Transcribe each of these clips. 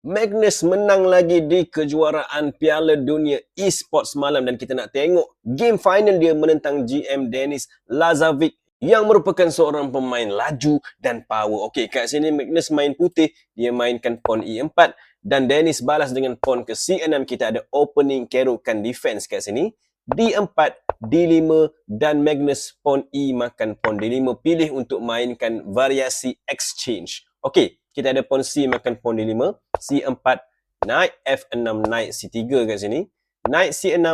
Magnus menang lagi di kejuaraan Piala Dunia Esports semalam dan kita nak tengok game final dia menentang GM Denis Lazavic yang merupakan seorang pemain laju dan power. Okey, kat sini Magnus main putih, dia mainkan pawn E4 dan Denis balas dengan pawn ke C6. Kita ada opening kerokan defense kat sini. D4, D5 dan Magnus pawn E makan pawn D5. Pilih untuk mainkan variasi exchange. Okey, kita ada pawn C makan pawn D5, C4, naik F6, naik C3 kat sini, naik C6,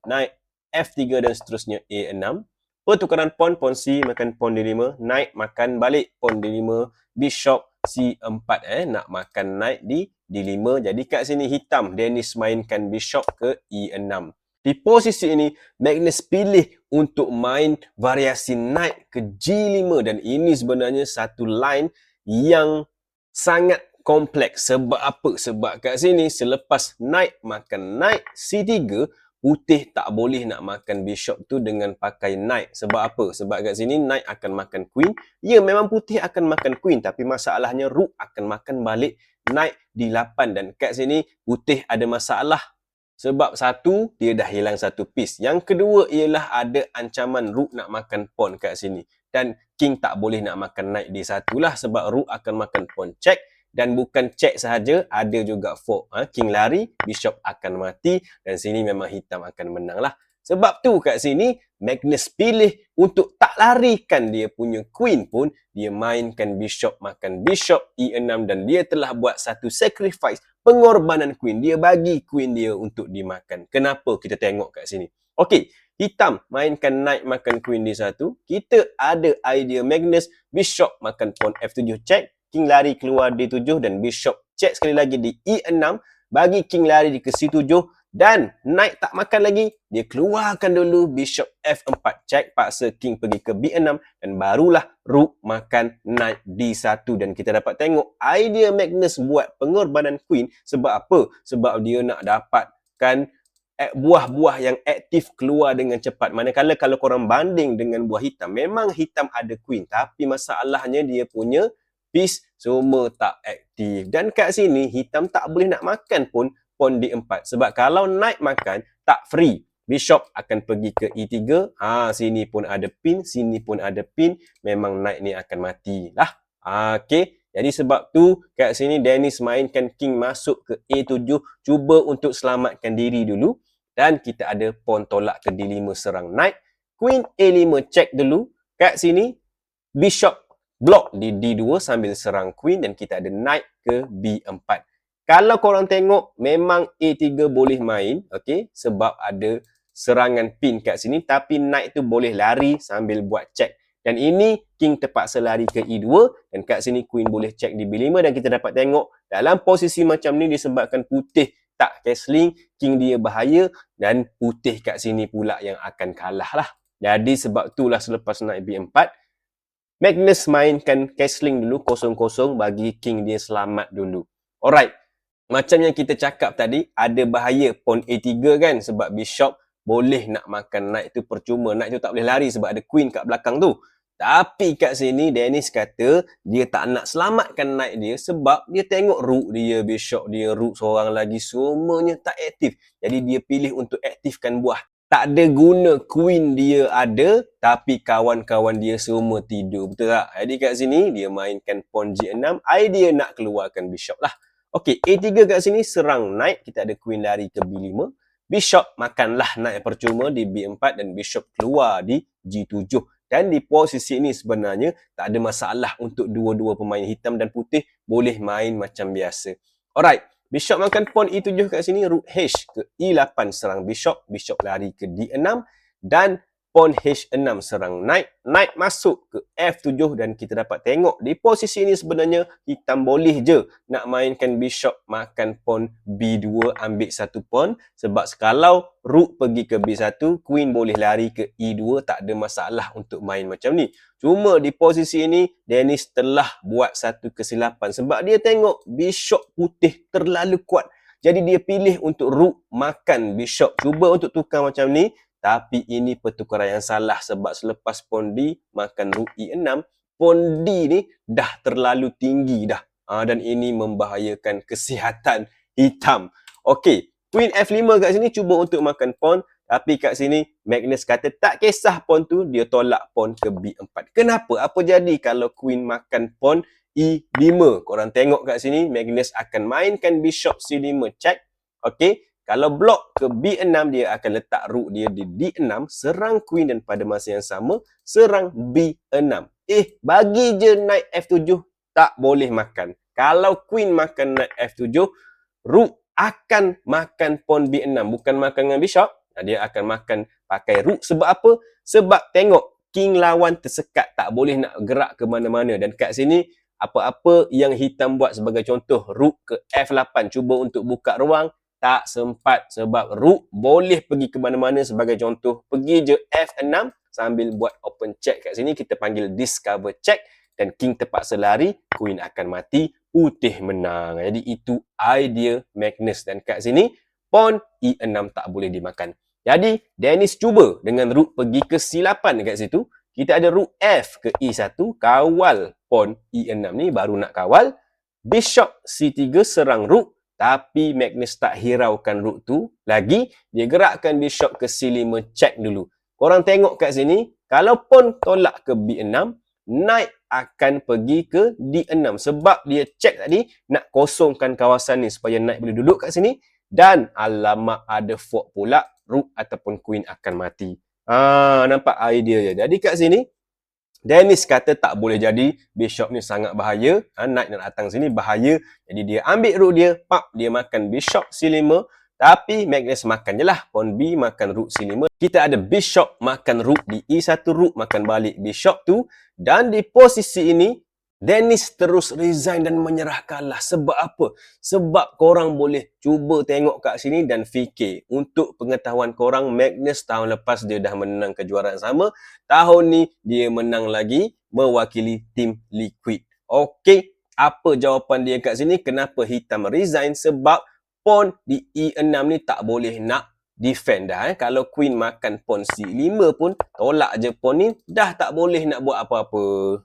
naik F3 dan seterusnya A6. Pertukaran pawn, pawn C makan pawn D5, naik makan balik pawn D5, bishop C4 nak makan naik di D5. Jadi kat sini hitam, Denis mainkan bishop ke E6. Di posisi ini, Magnus pilih untuk main variasi naik ke G5 dan ini sebenarnya satu line yang sangat kompleks. Sebab apa? Sebab kat sini selepas naik makan naik C3, putih tak boleh nak makan bishop tu dengan pakai knight. Sebab apa? Sebab kat sini knight akan makan queen. Ya, memang putih akan makan queen, tapi masalahnya rook akan makan balik knight di 8 dan kat sini putih ada masalah. Sebab satu, dia dah hilang satu piece. Yang kedua ialah ada ancaman rook nak makan pawn kat sini. Dan king tak boleh nak makan knight D1 lah sebab rook akan makan pawn check. Dan bukan check sahaja, ada juga fork. King lari, bishop akan mati dan sini memang hitam akan menang lah. Sebab tu kat sini, Magnus pilih untuk tak larikan dia punya queen pun, dia mainkan bishop makan bishop E6 dan dia telah buat satu sacrifice, pengorbanan queen. Dia bagi queen dia untuk dimakan. Kenapa? Kita tengok kat sini. Okey, hitam mainkan knight makan queen D1. Kita ada idea Magnus, bishop makan pawn F7 check, king lari keluar D7 dan bishop check sekali lagi di E6, bagi king lari di ke C7 dan knight tak makan lagi, dia keluarkan dulu bishop F4 check, paksa king pergi ke B6 dan barulah rook makan knight D1 dan kita dapat tengok idea Magnus buat pengorbanan queen. Sebab apa? Sebab dia nak dapatkan buah-buah yang aktif keluar dengan cepat. Manakala kalau korang banding dengan buah hitam, memang hitam ada queen, tapi masalahnya dia punya piece semua tak aktif. Dan kat sini hitam tak boleh nak makan pun pawn D4. Sebab kalau knight makan, tak free. Bishop akan pergi ke E3. Sini pun ada pin, sini pun ada pin. Memang knight ni akan mati lah. Okey. Jadi sebab tu kat sini Denis mainkan king masuk ke A7. Cuba untuk selamatkan diri dulu. Dan kita ada pawn tolak ke D5 serang knight. Queen A5 check dulu. Kat sini bishop block di D2 sambil serang queen dan kita ada knight ke B4. Kalau korang tengok, memang A3 boleh main, okay? Sebab ada serangan pin kat sini, tapi knight tu boleh lari sambil buat check. Dan ini, king terpaksa lari ke E2, dan kat sini queen boleh check di B5, dan kita dapat tengok, dalam posisi macam ni disebabkan putih tak castling, king dia bahaya, dan putih kat sini pula yang akan kalah lah. Jadi sebab itulah selepas knight B4, Magnus mainkan castling dulu, kosong-kosong, bagi king dia selamat dulu. Alright. Macam yang kita cakap tadi, ada bahaya pawn A3 kan, sebab bishop boleh nak makan knight tu percuma. Knight tu tak boleh lari sebab ada queen kat belakang tu. Tapi kat sini Denis kata dia tak nak selamatkan knight dia sebab dia tengok rook dia, bishop dia, rook seorang lagi, semuanya tak aktif. Jadi dia pilih untuk aktifkan buah. Tak ada guna queen dia ada, tapi kawan-kawan dia semua tidur. Betul tak? Jadi kat sini dia mainkan pawn G6, idea nak keluarkan bishop lah. Okey, A3 kat sini serang knight. Kita ada queen lari ke B5. Bishop makanlah knight percuma di B4 dan bishop keluar di G7. Dan di posisi ini sebenarnya tak ada masalah untuk dua-dua pemain hitam dan putih boleh main macam biasa. Alright, bishop makan pawn E7 kat sini, rook H ke E8 serang bishop. Bishop lari ke D6 dan pawn H6 serang knight. Knight masuk ke F7 dan kita dapat tengok di posisi ini sebenarnya hitam boleh je nak mainkan bishop makan pawn B2, ambil satu pawn. Sebab kalau rook pergi ke B1, queen boleh lari ke E2, tak ada masalah untuk main macam ni. Cuma di posisi ini, Denis telah buat satu kesilapan sebab dia tengok bishop putih terlalu kuat. Jadi dia pilih untuk rook makan bishop. Cuba untuk tukar macam ni. Tapi ini pertukaran yang salah sebab selepas pawn D makan rook E6, pawn D ni dah terlalu tinggi dah. Dan ini membahayakan kesihatan hitam. Okey, Queen F5 kat sini cuba untuk makan pawn, tapi kat sini Magnus kata tak kisah pawn tu, dia tolak pawn ke B4. Kenapa? Apa jadi kalau Queen makan pawn E5? Korang tengok kat sini, Magnus akan mainkan bishop C5 check. Okey, kalau blok ke B6, dia akan letak rook dia di D6, serang Queen, dan pada masa yang sama serang B6. Bagi je knight F7, tak boleh makan. Kalau Queen makan knight F7, rook akan makan pawn B6, bukan makan dengan bishop. Dia akan makan pakai rook. Sebab apa? Sebab tengok king lawan tersekat, tak boleh nak gerak ke mana-mana. Dan kat sini apa-apa yang hitam buat, sebagai contoh rook ke F8 cuba untuk buka ruang, tak sempat sebab rook boleh pergi ke mana-mana. Sebagai contoh, pergi je F6 sambil buat open check. Kat sini kita panggil discover check, dan king terpaksa lari, queen akan mati, putih menang. Jadi itu idea Magnus. Dan kat sini pawn E6 tak boleh dimakan. Jadi Dennis cuba dengan rook pergi ke C8 dekat situ. Kita ada rook F ke E1, kawal pawn E6 ni, baru nak kawal. Bishop C3 serang rook, tapi Magnus tak hiraukan rook tu lagi. Dia gerakkan bishop ke C5 check dulu. Korang tengok kat sini, kalau pawn tolak ke B6, knight akan pergi ke D6. Sebab dia check tadi, nak kosongkan kawasan ni supaya knight boleh duduk kat sini. Dan alamak, ada fork pula, rook ataupun queen akan mati. Nampak idea je. Jadi kat sini Dennis kata tak boleh jadi, bishop ni sangat bahaya. Knight nak datang sini bahaya. Jadi dia ambil rook dia, dia makan bishop C5. Tapi Magnus makan je lah pawn B, makan rook C5. Kita ada bishop makan rook di E1, rook makan balik bishop tu. Dan di posisi ini Dennis terus resign dan menyerah kalah. Sebab apa? Sebab korang boleh cuba tengok kat sini dan fikir. Untuk pengetahuan korang, Magnus tahun lepas dia dah menang kejuaraan sama. Tahun ni dia menang lagi mewakili tim Liquid. Okey, apa jawapan dia kat sini? Kenapa hitam resign? Sebab pawn di E6 ni tak boleh nak defend dah. Kalau queen makan pawn C5 pun, tolak je pawn ni, dah tak boleh nak buat apa-apa.